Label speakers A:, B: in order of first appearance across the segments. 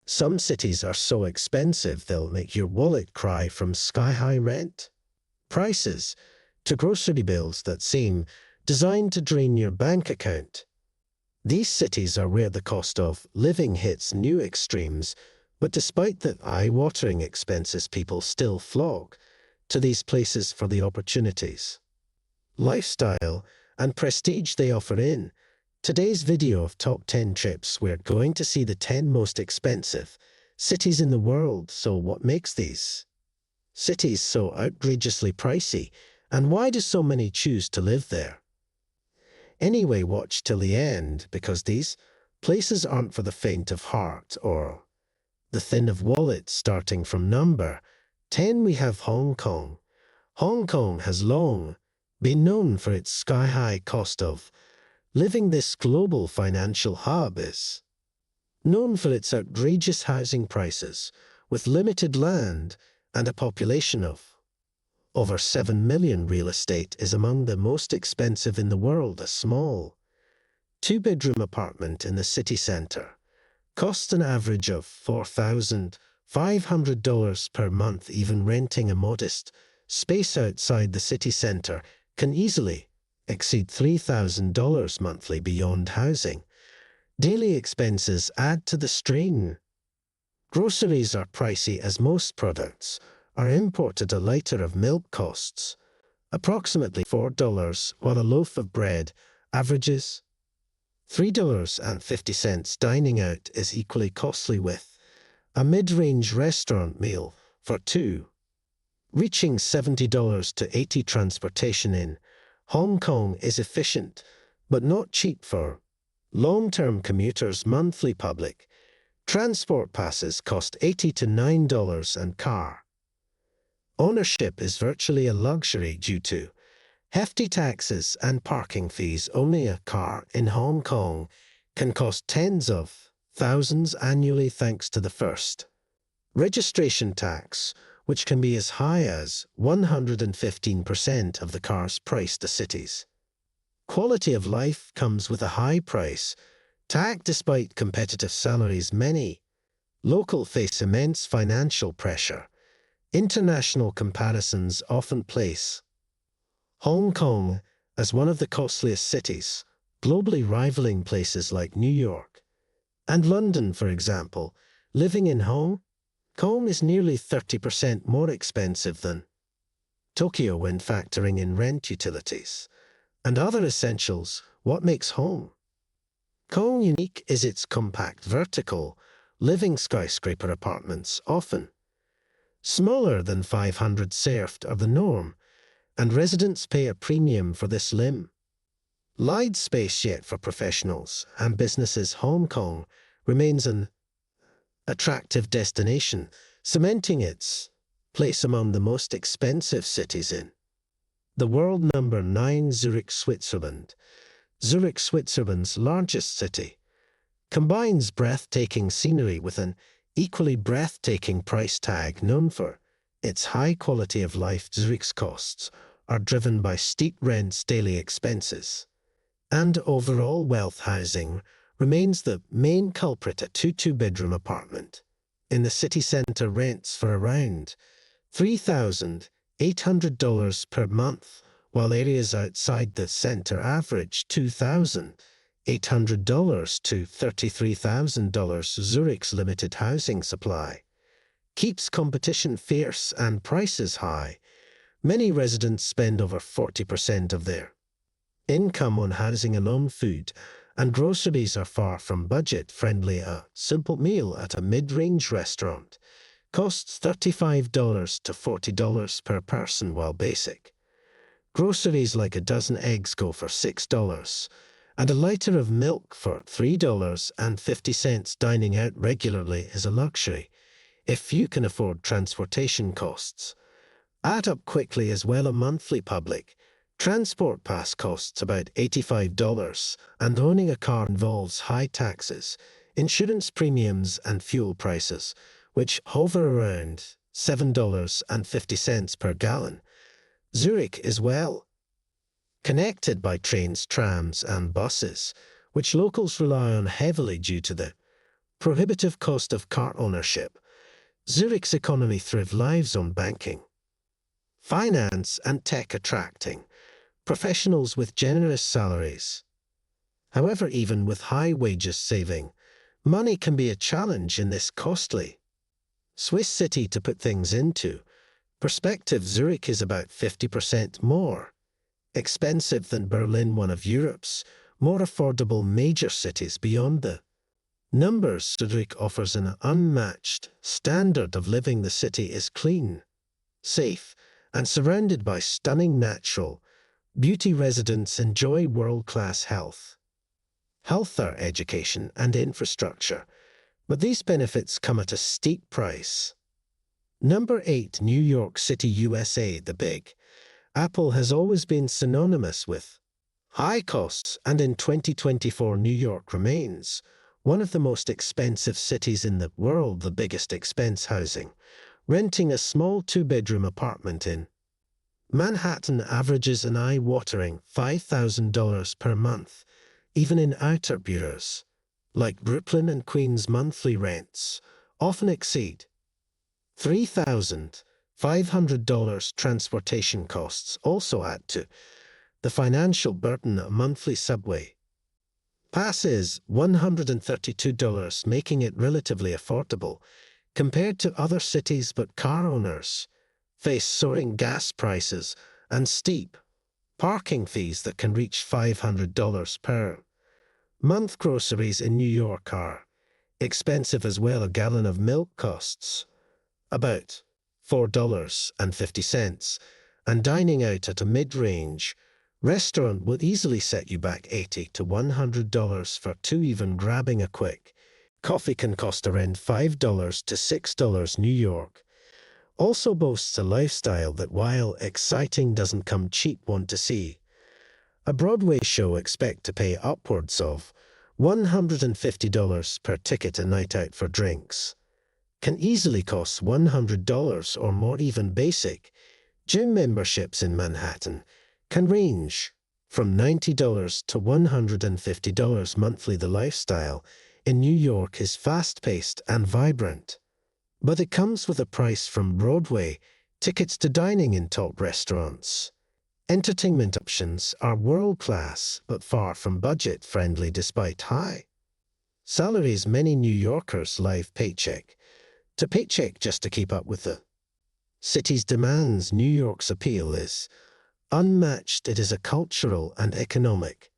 A: Some cities are so expensive they'll make your wallet cry from sky-high rent prices to grocery bills that seem designed to drain your bank account. These cities are where the cost of living hits new extremes, but despite the eye-watering expenses, people still flock to these places for the opportunities, lifestyle, and prestige they offer. In today's video of top 10 trips, we're going to see the 10 most expensive cities in the world. So what makes these cities so outrageously pricey, and why do so many choose to live there? Anyway, watch till the end, because these places aren't for the faint of heart or the thin of wallet. Starting from number 10, we have Hong Kong. Hong Kong has long been known for its sky-high cost of living. This global financial hub is known for its outrageous housing prices, with limited land and a population of over 7 million. Real estate is among the most expensive in the world. A small two-bedroom apartment in the city center costs an average of $4,500 per month. Even renting a modest space outside the city center can easily exceed $3,000 monthly. Beyond housing, daily expenses add to the strain. Groceries are pricey as most products are imported. A liter of milk costs approximately $4, while a loaf of bread averages $3.50. Dining out is equally costly, with a mid-range restaurant meal for two reaching $70 to $80. Transportation in Hong Kong is efficient, but not cheap for long-term commuters. Monthly public transport passes cost $80 to $9, and car ownership is virtually a luxury due to hefty taxes and parking fees. Owning a car in Hong Kong can cost tens of thousands annually, thanks to the first registration tax, which can be as high as 115% of the car's price. The city's quality of life comes with a high price tag. Despite competitive salaries, many locals face immense financial pressure. International comparisons often place Hong Kong as one of the costliest cities, globally rivaling places like New York and London. For example, living in Hong Kong is nearly 30% more expensive than Tokyo when factoring in rent, utilities, and other essentials. What makes Hong Kong unique is its compact vertical living. Skyscraper apartments, often smaller than 500 square feet, are the norm, and residents pay a premium for this limited space. Yet for professionals and businesses, Hong Kong remains an attractive destination, cementing its place among the most expensive cities in the world. Number 9, Zurich, Switzerland. Zurich, Switzerland's largest city, combines breathtaking scenery with an equally breathtaking price tag. Known for its high quality of life, Zurich's costs are driven by steep rents, daily expenses, and overall wealth. Housing remains the main culprit. A two-bedroom apartment in the city center rents for around $3,800 per month, while areas outside the center average $2,800 to $33,000. Zurich's limited housing supply keeps competition fierce and prices high. Many residents spend over 40% of their income on housing alone. Food and groceries are far from budget-friendly. A simple meal at a mid-range restaurant costs $35 to $40 per person, while basic groceries like a dozen eggs go for $6, and a liter of milk for $3.50. Dining out regularly is a luxury if you can afford. Transportation costs add up quickly as well. A monthly public transport pass costs about $85, and owning a car involves high taxes, insurance premiums, and fuel prices, which hover around $7.50 per gallon. Zurich is well connected by trains, trams, and buses, which locals rely on heavily due to the Prohibitive cost of car ownership. Zurich's economy thrives on banking, finance and tech attracting professionals with generous salaries. However, even with high wages saving, money can be a challenge in this costly Swiss city. To put things into perspective, Zurich is about 50% more expensive than Berlin, one of Europe's more affordable major cities. Beyond the numbers, Zurich offers an unmatched standard of living. The city is clean, safe, and surrounded by stunning natural beauty. Residents enjoy world-class healthcare, education, and infrastructure, but these benefits come at a steep price. Number 8. New York City, USA. The Big Apple has always been synonymous with high costs, and in 2024 New York remains one of the most expensive cities in the world. The biggest expense: housing. Renting a small two-bedroom apartment in Manhattan averages an eye-watering $5,000 per month. Even in outer boroughs like Brooklyn and Queens, monthly rents often exceed $3,500. Transportation costs also add to the financial burden. A monthly subway pass is $132, making it relatively affordable compared to other cities, but car owners face soaring gas prices and steep parking fees that can reach $500 per month. Groceries in New York are expensive as well. A gallon of milk costs about $4.50, and dining out at a mid-range restaurant will easily set you back $80 to $100 for two. Even grabbing a quick coffee can cost around $5 to $6. New York also boasts a lifestyle that, while exciting, doesn't come cheap. Want to see a Broadway show? Expect to pay upwards of $150 per ticket. A night out for drinks can easily cost $100 or more. Even basic gym memberships in Manhattan can range from $90 to $150 monthly. The lifestyle in New York is fast-paced and vibrant, but it comes with a price. From Broadway tickets to dining in top restaurants, entertainment options are world-class but far from budget-friendly. Despite high salaries, many New Yorkers live paycheck to paycheck just to keep up with the city's demands. New York's appeal is unmatched. It is a cultural and economic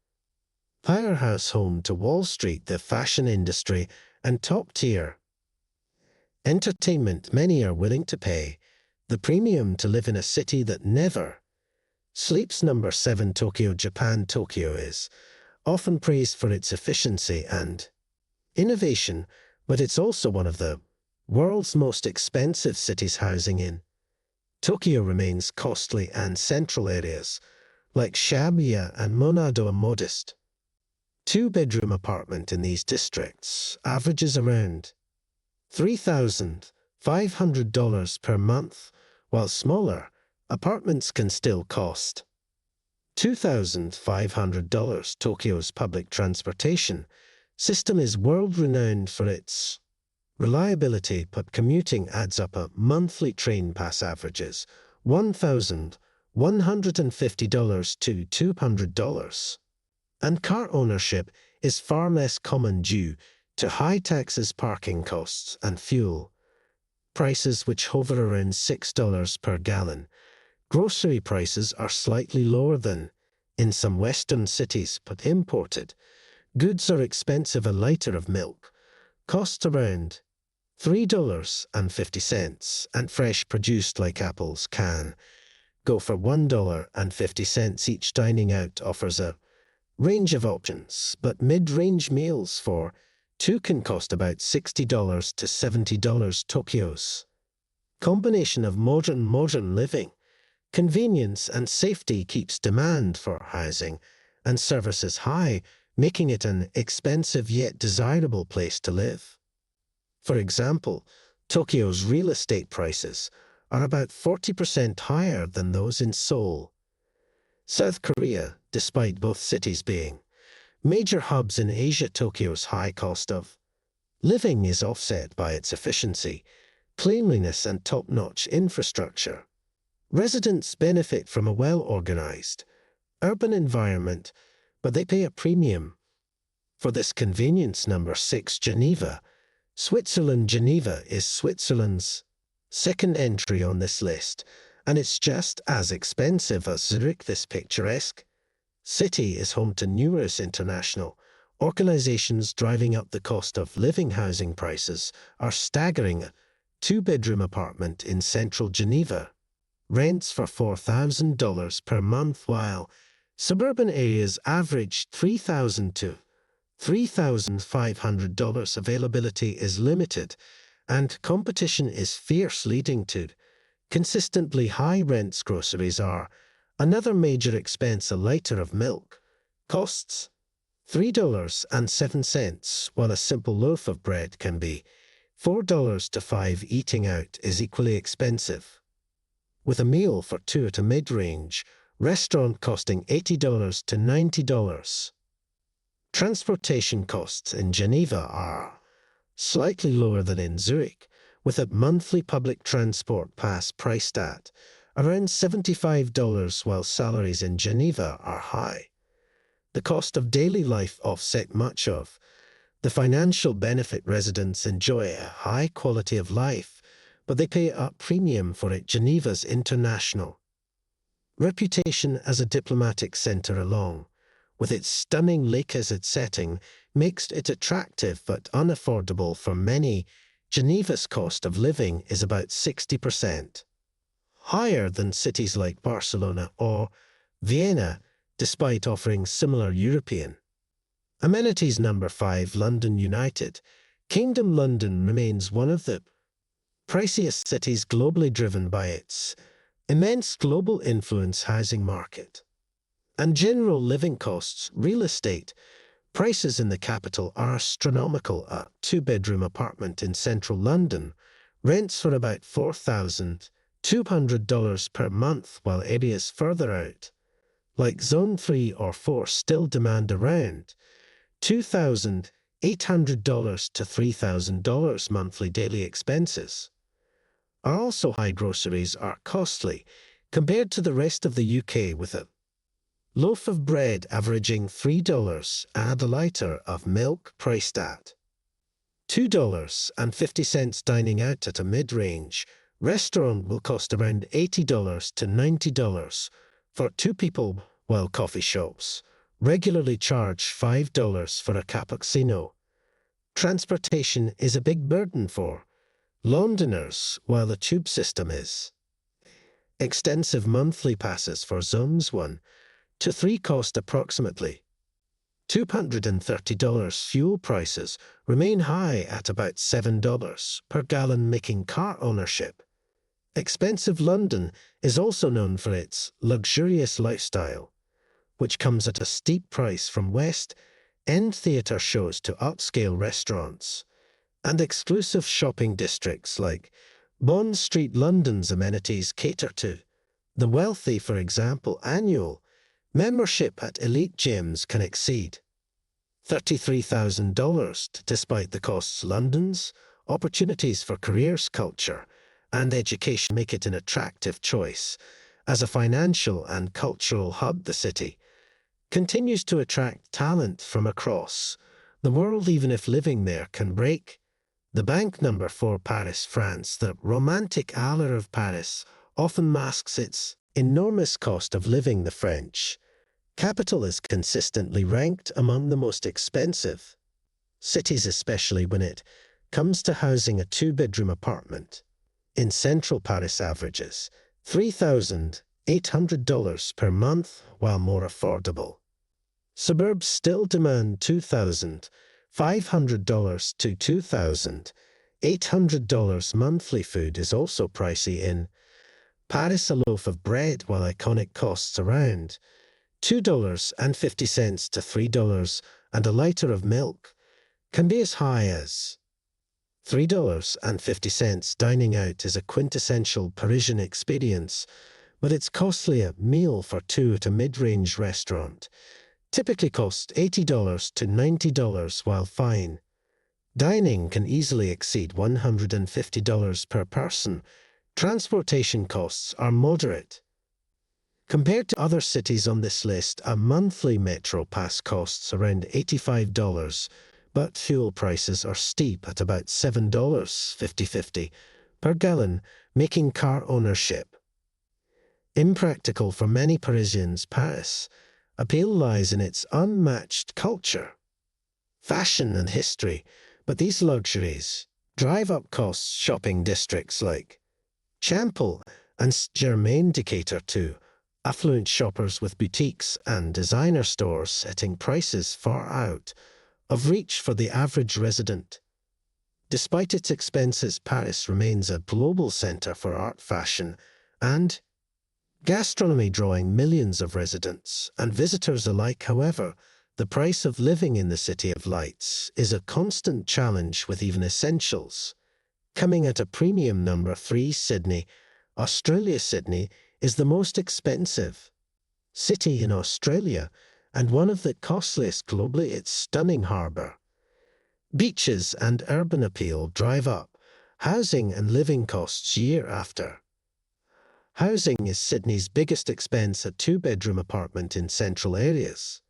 A: powerhouse, home to Wall Street, the fashion industry, and top-tier entertainment. Many are willing to pay the premium to live in a city that never sleeps. Number 7. Tokyo, Japan. Tokyo is often praised for its efficiency and innovation, but it's also one of the world's most expensive cities. Housing in Tokyo remains costly, and central areas like Shibuya and Monado, a modest two-bedroom apartment in these districts averages around $3,500 per month, while smaller apartments can still cost $2,500. Tokyo's public transportation system is world-renowned for its reliability, but commuting adds up. A monthly train pass averages $1,150 to $200, and car ownership is far less common due to high taxes, parking costs, and fuel prices, which hover around $6 per gallon. Grocery prices are slightly lower than in some Western cities, but imported goods are expensive. A liter of milk costs around $3.50, and fresh produce like apples can go for $1.50 each. Dining out offers a range of options, but mid-range meals for two can cost about $60 to $70. Tokyo's combination of modern living, convenience, and safety keeps demand for housing and services high, making it an expensive yet desirable place to live. For example, Tokyo's real estate prices are about 40% higher than those in Seoul, South Korea. Despite both cities being major hubs in Asia, Tokyo's high cost of Living is offset by its efficiency, cleanliness, and top-notch infrastructure. Residents benefit from a well-organized, urban environment, but they pay a premium for this convenience. Number 6. Geneva. Switzerland. Geneva is Switzerland's second entry on this list, and it's just as expensive as Zurich. This picturesque city is home to numerous international organizations driving up the cost of living. Housing prices are staggering. A two-bedroom apartment in central Geneva rents for $4,000 per month, while suburban areas average $3,000 to $3,500. Availability is limited, and competition is fierce, leading to consistently high rents. Groceries are another major expense. A liter of milk costs $3.07, while a simple loaf of bread can be $4 to $5. Eating out is equally expensive, with a meal for two at a mid-range restaurant costing $80 to $90. Transportation costs in Geneva are slightly lower than in Zurich, with a monthly public transport pass priced at around $75, while salaries in Geneva are high. The cost of daily life offset much of the financial benefit. Residents enjoy a high quality of life, but they pay a premium for it. Geneva's international reputation as a diplomatic center, along with its stunning lake-side setting, makes it attractive but unaffordable for many. Geneva's cost of living is about 60% higher than cities like Barcelona or Vienna, despite offering similar European amenities. Number 5. London. United Kingdom. London remains one of the priciest cities globally, driven by its immense global influence, housing market, and general living costs. Real estate prices in the capital are astronomical. A two-bedroom apartment in central London rents for about $4,200 per month, while areas further out, like Zone 3 or 4, still demand around $2,800 to $3,000 monthly. Daily expenses are also high. Groceries are costly compared to the rest of the UK, with a loaf of bread averaging $3 and a liter of milk priced at $2.50. Dining out at a mid-range restaurant will cost around $80 to $90 for two people, while coffee shops regularly charge $5 for a cappuccino. Transportation is a big burden for Londoners, while the tube system is extensive. Monthly passes for zones 1 to 3 cost approximately $230. Fuel prices remain high at about $7 per gallon, making car ownership expensive. London is also known for its luxurious lifestyle, which comes at a steep price, from West End theatre shows to upscale restaurants and exclusive shopping districts like Bond Street. London's amenities cater to the wealthy. For example, annual membership at elite gyms can exceed $33,000. Despite the costs, London's opportunities for careers, culture, and education make it an attractive choice as a financial and cultural hub. The city continues to attract talent from across the world, even if living there can break the bank. Number 4. Paris. France. The romantic allure of Paris often masks its enormous cost of living. The French capital is consistently ranked among the most expensive cities, especially when it comes to housing. A two-bedroom apartment in central Paris averages $3,800 per month, while more affordable suburbs still demand $2,500 to $2,800 monthly. Food is also pricey in Paris. A loaf of bread, while iconic, costs around $2.50 to $3, and a liter of milk can be as high as $3.50. Dining out is a quintessential Parisian experience, but it's costly. A meal for two at a mid-range restaurant typically costs $80 to $90, while fine Dining can easily exceed $150 per person. Transportation costs are moderate. Compared to other cities on this list, a monthly metro pass costs around $85, but fuel prices are steep at about $7.50 per gallon, making car ownership impractical for many Parisians. Paris' appeal lies in its unmatched culture, fashion and history, but these luxuries drive up costs. Shopping districts like Champel and Saint-Germain cater to affluent shoppers with boutiques and designer stores setting prices far out of reach for the average resident. Despite its expenses, Paris remains a global center for art, fashion, and gastronomy, drawing millions of residents and visitors alike. However, the price of living in the City of Lights is a constant challenge, with even essentials coming at a premium. Number 3. Sydney, Australia. Sydney is the most expensive city in Australia and one of the costliest globally. Its stunning harbour, beaches and urban appeal drive up housing and living costs year after. Housing is Sydney's biggest expense. A two-bedroom apartment in central areas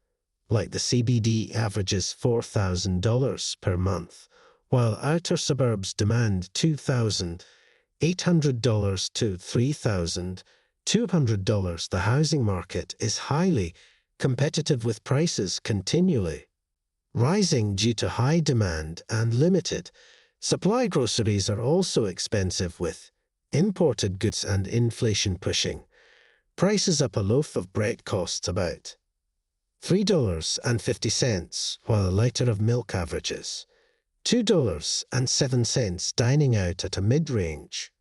A: like the CBD averages $4,000 per month, while outer suburbs demand $2,800 to $3,200. The housing market is highly competitive, with prices continually rising due to high demand and limited supply. Groceries are also expensive, with imported goods and inflation pushing prices up. A loaf of bread costs about $3.50, while a litre of milk averages $2.07. Dining out at a mid-range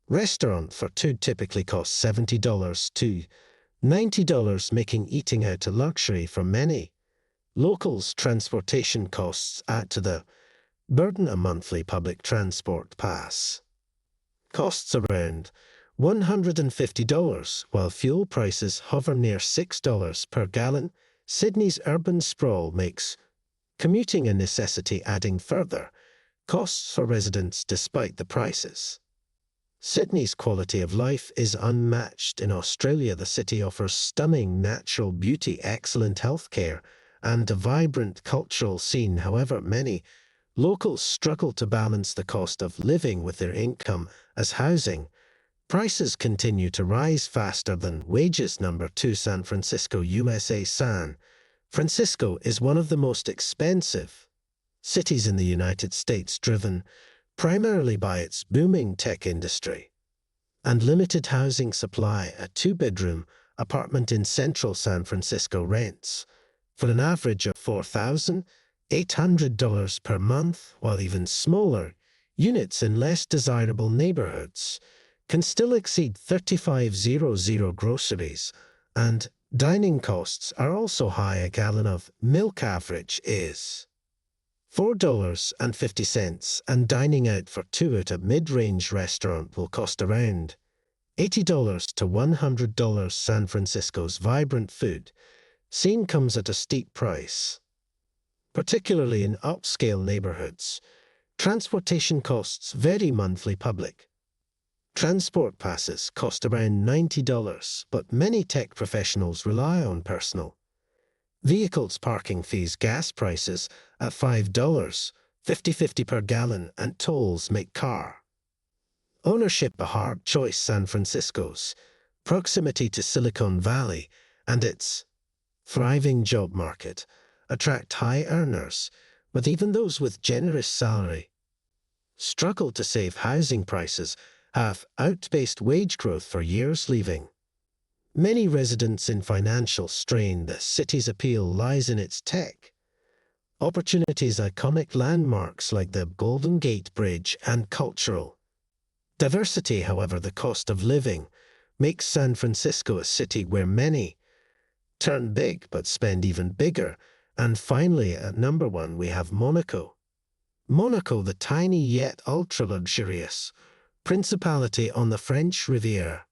A: restaurant for two typically costs $70 to $90, making eating out a luxury for many locals. Transportation costs add to the burden. A monthly public transport pass costs around $150, while fuel prices hover near $6 per gallon. Sydney's urban sprawl makes commuting a necessity, adding further costs for residents despite the prices. Sydney's quality of life is unmatched. In Australia, the city offers stunning natural beauty, excellent healthcare, and a vibrant cultural scene. However, many locals struggle to balance the cost of living with their income, as housing prices continue to rise faster than wages. Number 2. San Francisco, USA. San Francisco is one of the most expensive cities in the United States, driven primarily by its booming tech industry and limited housing supply. A two-bedroom apartment in central San Francisco rents for an average of $4,800 per month, while even smaller units in less desirable neighborhoods can still exceed $3,500. Groceries and dining costs are also high. A gallon of milk average is $4.50, and dining out for two at a mid-range restaurant will cost around $80 to $100. San Francisco's vibrant food scene comes at a steep price, particularly in upscale neighborhoods. Transportation costs vary. Monthly public transport passes cost around $90, but many tech professionals rely on personal vehicles. Parking fees, gas prices at $5.50 per gallon, and tolls make car ownership a hard choice. San Francisco's proximity to Silicon Valley and its thriving job market attract high earners, but even those with generous salary struggle to save. Housing prices have outpaced wage growth for years, leaving many residents in financial strain. The city's appeal lies in its tech opportunities, iconic landmarks like the Golden Gate Bridge, and cultural diversity. However, the cost of living makes San Francisco a city where many turn big but spend even bigger. And finally, at number 1, we have Monaco. Monaco, the tiny yet ultra-luxurious principality on the French Riviera.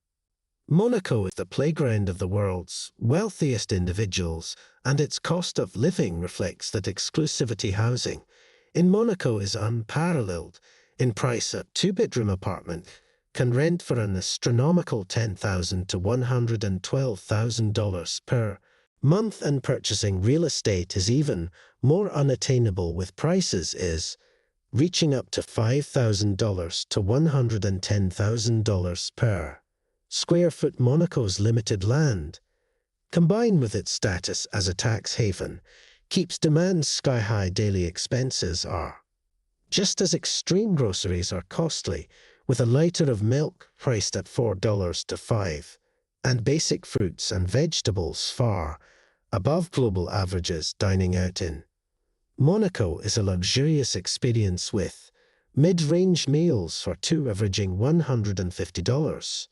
A: Monaco is the playground of the world's wealthiest individuals, and its cost of living reflects that exclusivity. Housing in Monaco is unparalleled. In price, a two-bedroom apartment can rent for an astronomical $10,000 to $112,000 per month, and purchasing real estate is even more unattainable, with prices reaching up to $5,000 to $110,000 per square foot. Monaco's limited land, combined with its status as a tax haven, keeps demand sky high. Daily expenses are just as extreme. Groceries are costly, with a liter of milk priced at $4 to $5, and basic fruits and vegetables far above global averages. Dining out in Monaco is a luxurious experience, with mid-range meals for two averaging $150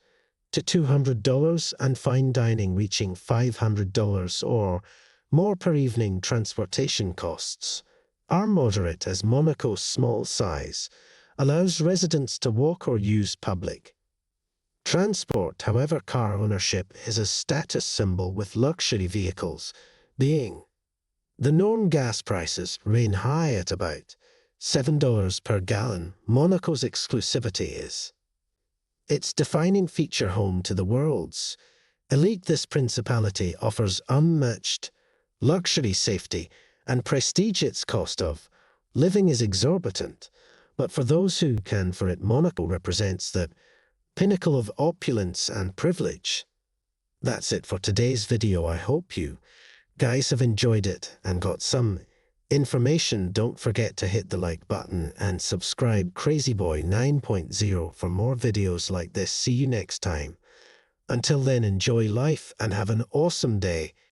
A: to $200 and fine dining reaching $500 or more per evening. Transportation costs are moderate, as Monaco's small size allows residents to walk or use public transport. However, car ownership is a status symbol, with luxury vehicles being the norm. Gas prices reign high at about $7 per gallon. Monaco's exclusivity is its defining feature. Home to the world's elite, this principality offers unmatched luxury, safety, and prestige. Its cost of living is exorbitant, but for those who can afford it, Monaco represents the pinnacle of opulence and privilege. That's it for today's video. I hope you guys have enjoyed it and got some information. Don't forget to hit the like button and subscribe. Crazyboy 9.0 for more videos like this. See you next time. Until then, enjoy life and have an awesome day.